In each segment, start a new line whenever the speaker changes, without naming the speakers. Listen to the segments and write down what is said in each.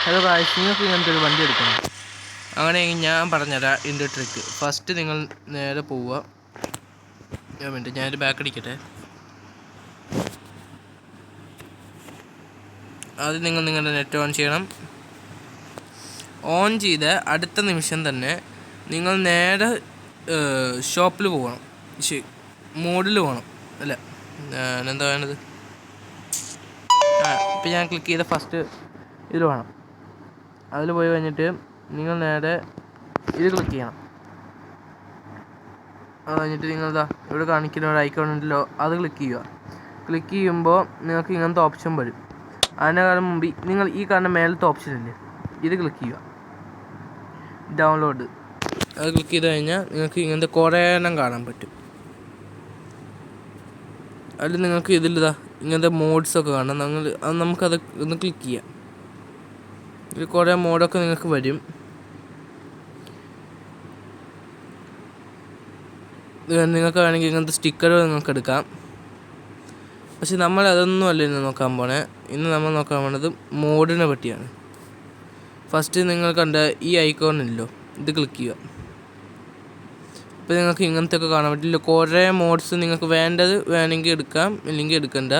Hello guys, നിങ്ങൾക്ക് ഇങ്ങനത്തെ ഒരു വണ്ടി എടുക്കണം. അങ്ങനെയെങ്കിൽ ഞാൻ പറഞ്ഞുതരാം ഇതിൻ്റെ ട്രിക്ക്. ഫസ്റ്റ് നിങ്ങൾ നേരെ പോവുക. ഞാനൊരു ബാക്ക് അടിക്കട്ടെ. ആദ്യം നിങ്ങൾ നിങ്ങളുടെ നെറ്റ് ഓൺ ചെയ്യണം. ഓൺ ചെയ്ത് അടുത്ത നിമിഷം തന്നെ നിങ്ങൾ നേരെ ഷോപ്പിൽ പോകണം. മോഡിൽ പോകണം. അല്ല, എന്താ വേണ്ടത്? ഇപ്പം ഞാൻ ക്ലിക്ക് ചെയ്ത ഫസ്റ്റ് ഇതിൽ വേണം. അതിൽ പോയി കഴിഞ്ഞിട്ട് നിങ്ങൾ നേരെ ഇത് ക്ലിക്ക് ചെയ്യണം. അത് കഴിഞ്ഞിട്ട് നിങ്ങളിതാ ഇവിടെ കാണിക്കുന്ന ഒരു ഐക്കൺ ഉണ്ടല്ലോ, അത് ക്ലിക്ക് ചെയ്യുക. ക്ലിക്ക് ചെയ്യുമ്പോൾ നിങ്ങൾക്ക് ഇങ്ങനത്തെ ഓപ്ഷൻ വരും. അതിനേക്കാളും മുമ്പ് നിങ്ങൾ ഈ കാണുന്ന മേലത്തെ ഓപ്ഷൻ ഇല്ലേ, ഇത് ക്ലിക്ക് ചെയ്യുക. ഡൗൺലോഡ് അത് ക്ലിക്ക് ചെയ്ത് കഴിഞ്ഞാൽ നിങ്ങൾക്ക് ഇങ്ങനത്തെ കുറേ എണ്ണം കാണാൻ പറ്റും. അതിൽ നിങ്ങൾക്ക് ഇതിലിതാ ഇങ്ങനത്തെ മോഡ്സൊക്കെ കാണാം. നമുക്കത് ഒന്ന് ക്ലിക്ക് ചെയ്യാം. ഇതിൽ കുറേ മോഡൊക്കെ നിങ്ങൾക്ക് വരും. നിങ്ങൾക്ക് വേണമെങ്കിൽ ഇങ്ങനത്തെ സ്റ്റിക്കറുകൾ നിങ്ങൾക്ക് എടുക്കാം. പക്ഷെ നമ്മൾ അതൊന്നും അല്ല ഇന്ന് നോക്കാൻ പോണേ. ഇന്ന് നമ്മൾ നോക്കാൻ പോണത് മോഡിനെ പറ്റിയാണ്. ഫസ്റ്റ് നിങ്ങൾ കണ്ട ഈ ഐക്കോണില്ലോ, ഇത് ക്ലിക്ക് ചെയ്യുക. അപ്പോൾ നിങ്ങൾക്ക് ഇങ്ങനത്തെ ഒക്കെ കാണാൻ പറ്റില്ല. കുറേ മോഡ്സ് നിങ്ങൾക്ക് വേണമെങ്കിൽ എടുക്കാം, ഇല്ലെങ്കിൽ എടുക്കണ്ട.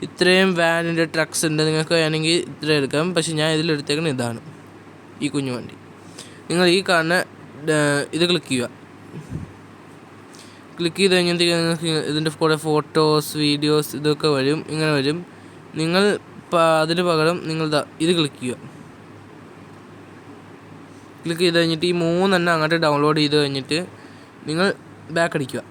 ഇത്രയും വാനിൻ്റെ ട്രക്സ് ഉണ്ട്, നിങ്ങൾക്ക് വേണമെങ്കിൽ ഇത്രയും എടുക്കാം. പക്ഷെ ഞാൻ ഇതിലെടുത്തേക്കുന്നത് ഇതാണ്, ഈ കുഞ്ഞു വണ്ടി. നിങ്ങൾ ഈ കാണുന്ന ഇത് ക്ലിക്ക് ചെയ്യുക. ക്ലിക്ക് ചെയ്ത് കഴിഞ്ഞിട്ട് നിങ്ങൾക്ക് ഇതിൻ്റെ കൂടെ ഫോട്ടോസ്, വീഡിയോസ് ഇതൊക്കെ വരും. ഇങ്ങനെ വരും. നിങ്ങൾ അതിന് പകരം നിങ്ങൾ ഇത് ക്ലിക്ക് ചെയ്യുക. ക്ലിക്ക് ചെയ്ത് കഴിഞ്ഞിട്ട് ഈ 3 എണ്ണം അങ്ങോട്ട് ഡൗൺലോഡ് ചെയ്ത് കഴിഞ്ഞിട്ട് നിങ്ങൾ ബാക്ക് അടിക്കുക.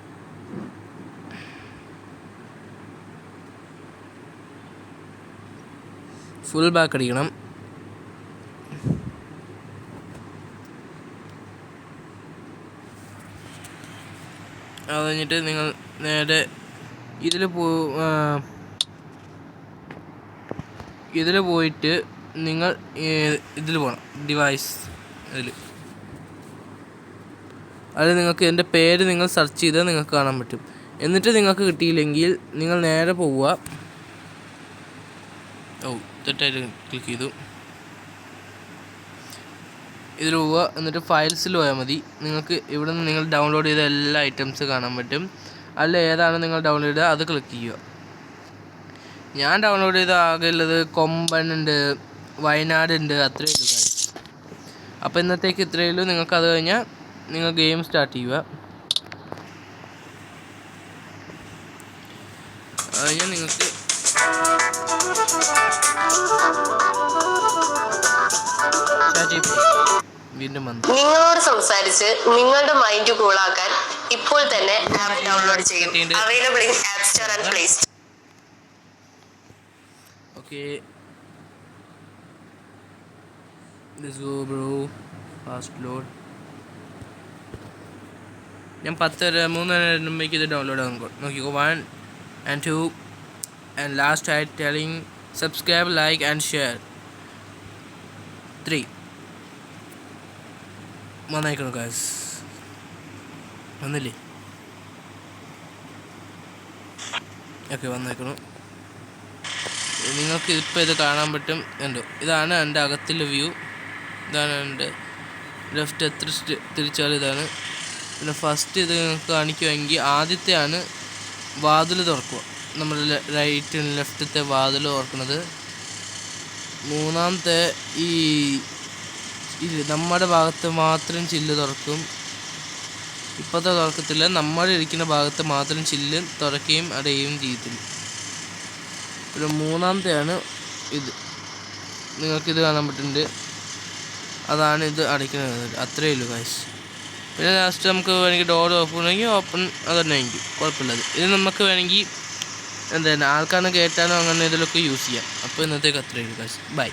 ഫുൾ ബാക്ക് അടിക്കണം. അത് കഴിഞ്ഞിട്ട് നിങ്ങൾ നേരെ ഇതിൽ പോയിട്ട് നിങ്ങൾ ഇതിൽ പോകണം, ഡിവൈസ്. അതിൽ നിങ്ങൾക്ക് എൻ്റെ പേര് നിങ്ങൾ സെർച്ച് ചെയ്താൽ നിങ്ങൾക്ക് കാണാൻ പറ്റും. എന്നിട്ട് നിങ്ങൾക്ക് കിട്ടിയില്ലെങ്കിൽ നിങ്ങൾ നേരെ പോവുക. തെറ്റായിട്ട് ക്ലിക്ക് ചെയ്തു. ഇതിൽ പോവുക, എന്നിട്ട് ഫയൽസിൽ പോയാൽ മതി. നിങ്ങൾക്ക് ഇവിടെ നിന്ന് നിങ്ങൾ ഡൗൺലോഡ് ചെയ്ത എല്ലാ ഐറ്റംസ് കാണാൻ പറ്റും. അതിൽ ഏതാണ് നിങ്ങൾ ഡൗൺലോഡ് ചെയ്തത് അത് ക്ലിക്ക് ചെയ്യുക. ഞാൻ ഡൗൺലോഡ് ചെയ്ത ആകെ ഉള്ളത് കൊമ്പനുണ്ട്, വയനാടുണ്ട്, അത്രയേ ഉള്ളൂ. അപ്പോൾ ഇന്നത്തേക്ക് ഇത്രയേ ഉള്ളൂ. നിങ്ങൾക്ക് അത് കഴിഞ്ഞാൽ നിങ്ങൾ ഗെയിം സ്റ്റാർട്ട് ചെയ്യുക. അത് കഴിഞ്ഞാൽ നിങ്ങൾക്ക്
നിങ്ങളോട് സംസാരിച്ച് നിങ്ങളുടെ മൈൻഡ് കൂളാക്കാൻ ഇപ്പോൾ തന്നെ ആപ്പ് ഡൗൺലോഡ് ചെയ്യും. Available in app store and play store.
Okay, let's go bro. Fast load. ഞാൻ 3 മുമ്പേക്ക് ഇത് ഡൗൺലോഡ് ആകും. നോക്കിക്കോ, 1 and 2 and last I telling subscribe, like and share. 3 വന്നേക്കണം guys. വന്നില്ലേ? ഓക്കെ, വന്നേക്കണം. നിങ്ങൾക്ക് ഇപ്പോൾ ഇത് കാണാൻ പറ്റും. കണ്ടോ, ഇതാണ് എൻ്റെ അകത്തുള്ള വ്യൂ. ഇതാണ് എൻ്റെ ലെഫ്റ്റ്. എത്ര തിരിച്ചാലും ഇതാണ്. പിന്നെ ഫസ്റ്റ് ഇത് നിങ്ങൾക്ക് കാണിക്കുമെങ്കിൽ ആദ്യത്തെയാണ് വാതിൽ തുറക്കുക. നമ്മുടെ റൈറ്റ് ലെഫ്റ്റത്തെ വാതിൽ തുറക്കുന്നത്. മൂന്നാമത്തെ ഈ നമ്മുടെ ഭാഗത്ത് മാത്രം ചില്ല് തുറക്കും. ഇപ്പോഴത്തെ തുറക്കത്തില്ല, നമ്മൾ ഇരിക്കുന്ന ഭാഗത്ത് മാത്രം ചില്ല് തുറക്കുകയും അടയുകയും ചെയ്യത്തില്ല. പിന്നെ മൂന്നാമത്തെയാണ് ഇത്. നിങ്ങൾക്കിത് കാണാൻ പറ്റുന്നുണ്ട്. അതാണ് ഇത് അടയ്ക്കുന്നത്. അത്രയേ ഉള്ളൂ ഗൈസ്. പിന്നെ ലാസ്റ്റ് നമുക്ക് വേണമെങ്കിൽ ഡോർ ഓപ്പൺ അത് തന്നെ ആയിരിക്കും, കുഴപ്പമില്ലത്. ഇത് നമുക്ക് വേണമെങ്കിൽ എന്താണ് ആൾക്കാരെ കയറ്റാനോ അങ്ങനെ ഇതിലൊക്കെ യൂസ് ചെയ്യാം. അപ്പോൾ ഇന്നത്തേക്ക് അത്രയേ ഉള്ളൂ ഗൈസ്. ബൈ.